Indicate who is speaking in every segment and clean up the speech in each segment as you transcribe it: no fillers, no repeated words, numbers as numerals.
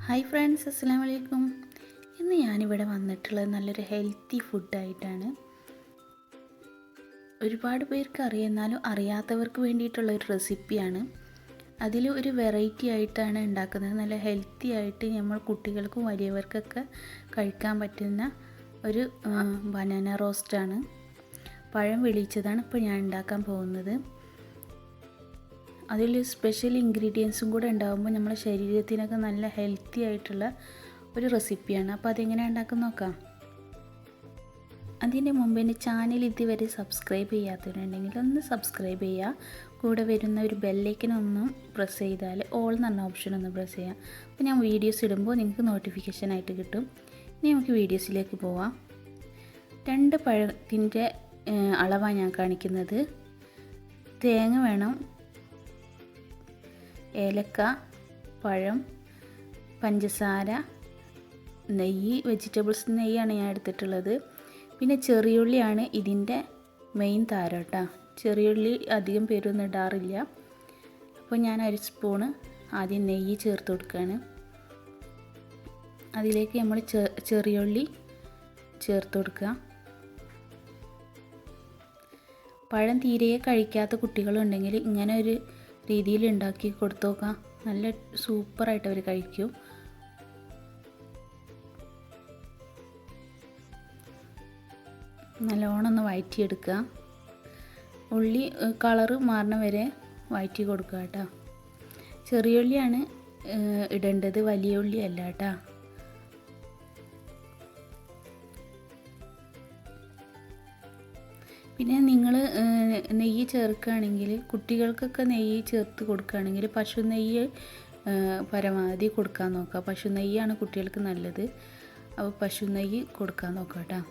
Speaker 1: Hi friends, അസ്സലാമു അലൈക്കും. ഇന്ന് ഞാനിവിടെ വന്നിട്ടുള്ളത് നല്ലൊരു ഹെൽത്തി ഫുഡായിട്ടാണ്. ഒരുപാട് പേർക്ക് അറിയാം, എന്നാലും അറിയാത്തവർക്ക് വേണ്ടിയിട്ടുള്ള ഒരു റെസിപ്പിയാണ്. അതിൽ ഒരു വെറൈറ്റി ആയിട്ടാണ് ഉണ്ടാക്കുന്നത്. നല്ല ഹെൽത്തി ആയിട്ട് നമ്മൾ കുട്ടികൾക്കും വലിയവർക്കൊക്കെ കഴിക്കാൻ പറ്റുന്ന ഒരു ബനാന റോസ്റ്റാണ്. പഴം വെളിയിച്ചതാണ് ഇപ്പോൾ ഞാൻ ഉണ്ടാക്കാൻ പോകുന്നത്. അതിൽ സ്പെഷ്യൽ ഇൻഗ്രീഡിയൻസും കൂടെ ഉണ്ടാകുമ്പോൾ നമ്മുടെ ശരീരത്തിനൊക്കെ നല്ല ഹെൽത്തി ആയിട്ടുള്ള ഒരു റെസിപ്പിയാണ്. അപ്പോൾ അതെങ്ങനെയാണ് ഉണ്ടാക്കാൻ നോക്കാം. അതിൻ്റെ മുമ്പ് എൻ്റെ ചാനൽ ഇതുവരെ സബ്സ്ക്രൈബ് ചെയ്യാത്തവരുണ്ടെങ്കിൽ ഒന്ന് സബ്സ്ക്രൈബ് ചെയ്യുക. കൂടെ വരുന്ന ഒരു ബെല്ലൈക്കനൊന്നും പ്രസ് ചെയ്താൽ ഓൾ എന്ന് പറഞ്ഞ ഓപ്ഷൻ ഒന്ന് പ്രസ് ചെയ്യാം. അപ്പോൾ ഞാൻ വീഡിയോസ് ഇടുമ്പോൾ നിങ്ങൾക്ക് നോട്ടിഫിക്കേഷനായിട്ട് കിട്ടും. ഇനി നമുക്ക് വീഡിയോസിലേക്ക് പോവാം. 2 പഴത്തിൻ്റെ അളവാണ് ഞാൻ കാണിക്കുന്നത്. തേങ്ങ വേണം, ഏലക്ക, പഴം, പഞ്ചസാര, നെയ്യ്, വെജിറ്റബിൾസ് നെയ്യാണ് ഞാൻ എടുത്തിട്ടുള്ളത്. പിന്നെ ചെറിയുള്ളിയാണ് ഇതിൻ്റെ മെയിൻ താരം കേട്ടോ. ചെറിയുള്ളി അധികം പേരൊന്നും ഇടാറില്ല. അപ്പോൾ ഞാൻ 1 സ്പൂണ് ആദ്യം നെയ്യ് ചേർത്ത് കൊടുക്കുകയാണ്. അതിലേക്ക് നമ്മൾ ചെറിയുള്ളി ചേർത്ത് കൊടുക്കുക. പഴം തീരെ കഴിക്കാത്ത കുട്ടികളുണ്ടെങ്കിൽ ഇങ്ങനെ ഒരു രീതിയിൽ ഉണ്ടാക്കി കൊടുത്തു നോക്കാം. നല്ല സൂപ്പറായിട്ട് അവർ കഴിക്കും. നല്ലോണം ഒന്ന് വഴറ്റിയെടുക്കുക. ഉള്ളി കളറ് മാറണ വരെ വഴറ്റി കൊടുക്കുക കേട്ടോ. ചെറിയ ഉള്ളിയാണ് ഇടേണ്ടത്, വലിയ ഉള്ളി അല്ല കേട്ടോ. പിന്നെ നിങ്ങൾ നെയ്യ് ചേർക്കുകയാണെങ്കിൽ, കുട്ടികൾക്കൊക്കെ നെയ്യ് ചേർത്ത് കൊടുക്കുകയാണെങ്കിൽ പശു നെയ്യ് പരമാവധി കൊടുക്കാൻ നോക്കുക. പശു നെയ്യാണ് കുട്ടികൾക്ക് നല്ലത്. അപ്പോൾ പശു നെയ്യ് കൊടുക്കാൻ നോക്കുക കേട്ടോ.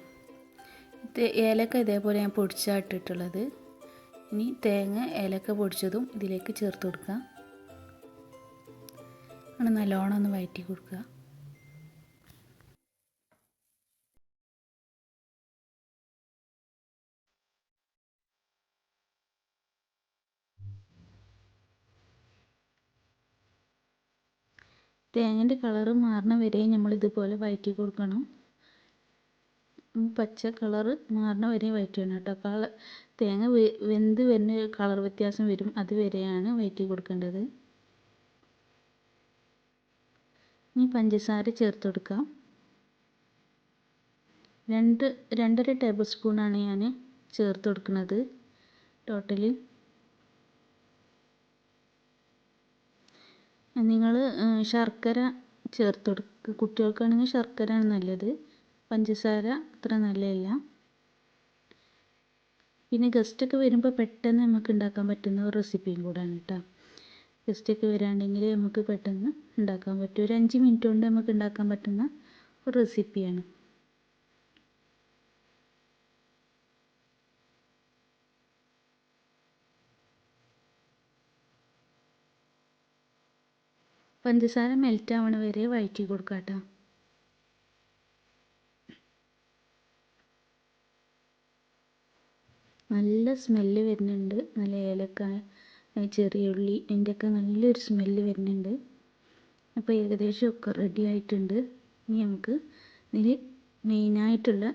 Speaker 1: ഏലക്ക ഇതേപോലെ ഞാൻ പൊടിച്ചാണ് ഇട്ടിട്ടുള്ളത്. ഇനി തേങ്ങ, ഏലക്ക പൊടിച്ചതും ഇതിലേക്ക് ചേർത്ത് കൊടുക്കുക. അങ്ങനെ നല്ലോണം ഒന്ന് വഴറ്റി കൊടുക്കുക. തേങ്ങൻ്റെ കളറ് മാറണ വരെ നമ്മൾ ഇതുപോലെ വഴറ്റി കൊടുക്കണം. പച്ച കളറ് മാറണ വരെ വഴറ്റണം കേട്ടോ. തേങ്ങ വെന്ത് വരുന്ന കളർ വ്യത്യാസം വരും, അതുവരെയാണ് വഴറ്റി കൊടുക്കേണ്ടത്. ഇനി പഞ്ചസാര ചേർത്ത് കൊടുക്കാം. 2.5 ടേബിൾ സ്പൂണാണ് ഞാൻ ചേർത്ത് കൊടുക്കുന്നത് ടോട്ടല്. നിങ്ങൾ ശർക്കര ചേർത്ത് കൊടുക്കുക. കുട്ടികൾക്കാണെങ്കിൽ ശർക്കരയാണ് നല്ലത്, പഞ്ചസാര അത്ര നല്ലതല്ല. പിന്നെ ഗസ്റ്റൊക്കെ വരുമ്പോൾ പെട്ടെന്ന് നമുക്ക് ഉണ്ടാക്കാൻ പറ്റുന്ന ഒരു റെസിപ്പിയും കൂടെയാണ് കേട്ടോ. ഗസ്റ്റൊക്കെ വരാണെങ്കിൽ നമുക്ക് പെട്ടെന്ന് ഉണ്ടാക്കാൻ പറ്റും. ഒരു 5 മിനിറ്റ് കൊണ്ട് നമുക്ക് ഉണ്ടാക്കാൻ പറ്റുന്ന ഒരു റെസിപ്പിയാണ്. പഞ്ചസാര മെൽറ്റ് ആവണ വരെ വഴറ്റി കൊടുക്കുക കേട്ടോ. നല്ല സ്മെല്ല് വരുന്നുണ്ട്. നല്ല ഏലക്കായ, ചെറിയ ഉള്ളി, ഇതിൻ്റെയൊക്കെ നല്ലൊരു സ്മെല്ല് വരുന്നുണ്ട്. അപ്പോൾ ഏകദേശം ഒക്കെ റെഡി ആയിട്ടുണ്ട്. ഇനി നമുക്ക് ഇതിൽ മെയിനായിട്ടുള്ള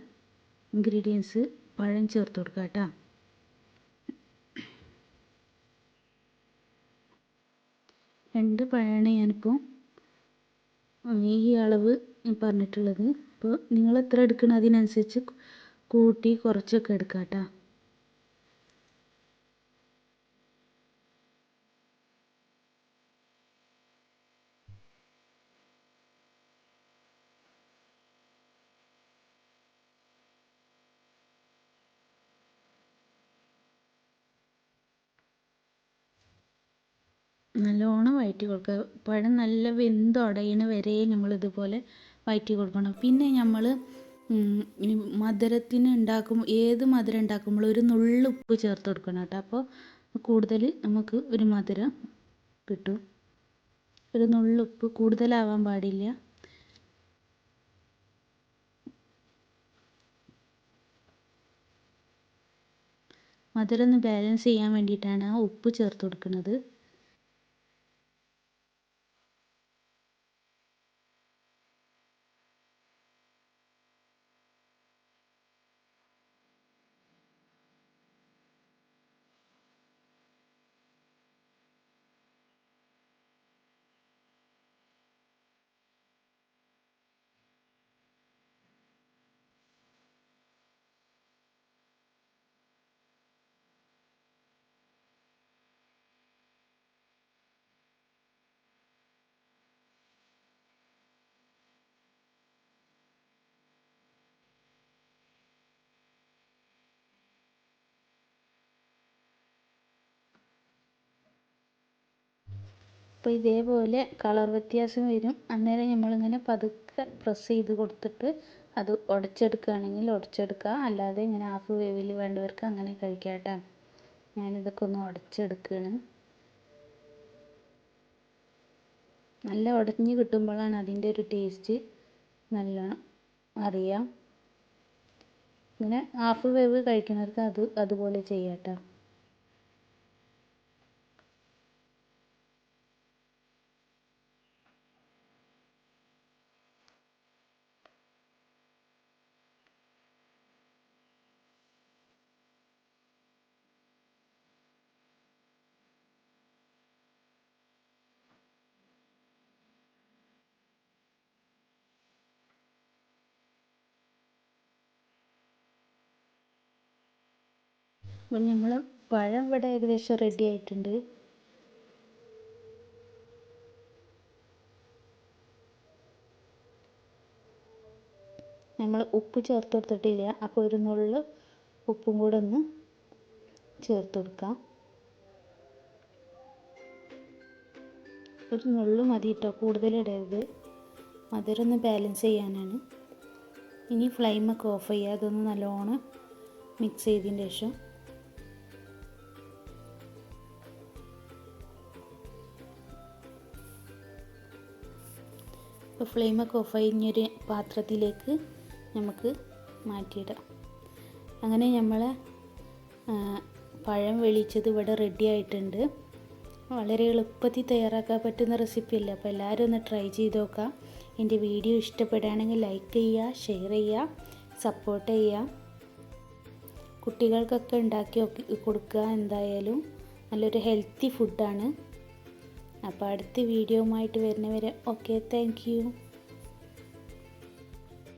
Speaker 1: ഇൻഗ്രീഡിയൻസ് പഴം ചേർത്ത് കൊടുക്കാം കേട്ടോ. 2 പഴമാണ് ഞാനിപ്പോൾ ഈ അളവ് പറഞ്ഞിട്ടുള്ളത്. അപ്പോൾ നിങ്ങൾ എത്ര എടുക്കണം അതിനനുസരിച്ച് കൂട്ടി കുറച്ചൊക്കെ എടുക്കാം കേട്ടോ. നല്ലോണം വഴറ്റി കൊടുക്കുക. പഴം നല്ല വെന്തുടയണ വരെ നമ്മൾ ഇതുപോലെ വഴറ്റി കൊടുക്കണം. പിന്നെ നമ്മൾ മധുരത്തിന് ഉണ്ടാക്കുമ്പോൾ, ഏത് മധുരം ഉണ്ടാക്കുമ്പോൾ ഒരു നുള്ള് ഉപ്പ് ചേർത്ത് കൊടുക്കണം കേട്ടോ. അപ്പോൾ കൂടുതൽ നമുക്ക് ഒരു മധുരം കിട്ടും. ഒരു നുള്ള് ഉപ്പ്, കൂടുതലാവാൻ പാടില്ല. മധുരം ഒന്ന് ബാലൻസ് ചെയ്യാൻ വേണ്ടിയിട്ടാണ് ഉപ്പ് ചേർത്ത് കൊടുക്കുന്നത്. അപ്പോൾ ഇതേപോലെ കളർ വ്യത്യാസം വരും. അന്നേരം നമ്മളിങ്ങനെ പതുക്കെ പ്രസ് ചെയ്ത് കൊടുത്തിട്ട് അത് ഉടച്ചെടുക്കുകയാണെങ്കിൽ ഉടച്ചെടുക്കുക, അല്ലാതെ ഇങ്ങനെ ഹാഫ് വേവിൽ വേണ്ടവർക്ക് അങ്ങനെ കഴിക്കാം കേട്ടോ. ഞാനിതൊക്കെ ഒന്ന് ഉടച്ചെടുക്കുകയാണ്. നല്ല ഉടഞ്ഞ് കിട്ടുമ്പോഴാണ് അതിൻ്റെ ഒരു ടേസ്റ്റ് നല്ലോണം അറിയാം. ഇങ്ങനെ ഹാഫ് വേവ് കഴിക്കുന്നവർക്ക് അതുപോലെ ചെയ്യാം കേട്ടോ. അപ്പം നമ്മൾ പഴം ഇവിടെ ഏകദേശം റെഡി ആയിട്ടുണ്ട്. നമ്മൾ ഉപ്പ് ചേർത്ത് കൊടുത്തിട്ടില്ല, അപ്പോൾ ഒരു നുള്ള് ഉപ്പും കൂടെ ഒന്ന് ചേർത്ത് കൊടുക്കാം. ഒരു നുള്ളു മതി കേട്ടോ, കൂടുതലിടരുത്. മധുരം ഒന്ന് ബാലൻസ് ചെയ്യാനാണ്. ഇനി ഫ്ലെയിമൊക്കെ ഓഫ് ചെയ്യുക. അതൊന്ന് നല്ലോണം മിക്സ് ചെയ്തതിന് ശേഷം ഇപ്പോൾ ഫ്ലെയിമൊക്കെ ഓഫ് കഴിഞ്ഞൊരു പാത്രത്തിലേക്ക് നമുക്ക് മാറ്റിയിടാം. അങ്ങനെ നമ്മൾ പഴം വെളിച്ചത് ഇവിടെ റെഡി ആയിട്ടുണ്ട്. വളരെ എളുപ്പത്തിൽ തയ്യാറാക്കാൻ പറ്റുന്ന റെസിപ്പിയല്ല. അപ്പോൾ എല്ലാവരും ഒന്ന് ട്രൈ ചെയ്ത് നോക്കാം. എൻ്റെ വീഡിയോ ഇഷ്ടപ്പെടുകയാണെങ്കിൽ ലൈക്ക് ചെയ്യുക, ഷെയർ ചെയ്യുക, സപ്പോർട്ട് ചെയ്യുക. കുട്ടികൾക്കൊക്കെ ഉണ്ടാക്കി കൊടുക്കുക. എന്തായാലും നല്ലൊരു ഹെൽത്തി ഫുഡാണ്. അപ്പോൾ അടുത്ത വീഡിയോയുമായിട്ട് വരുന്നവരെ ഓക്കെ, താങ്ക് യു.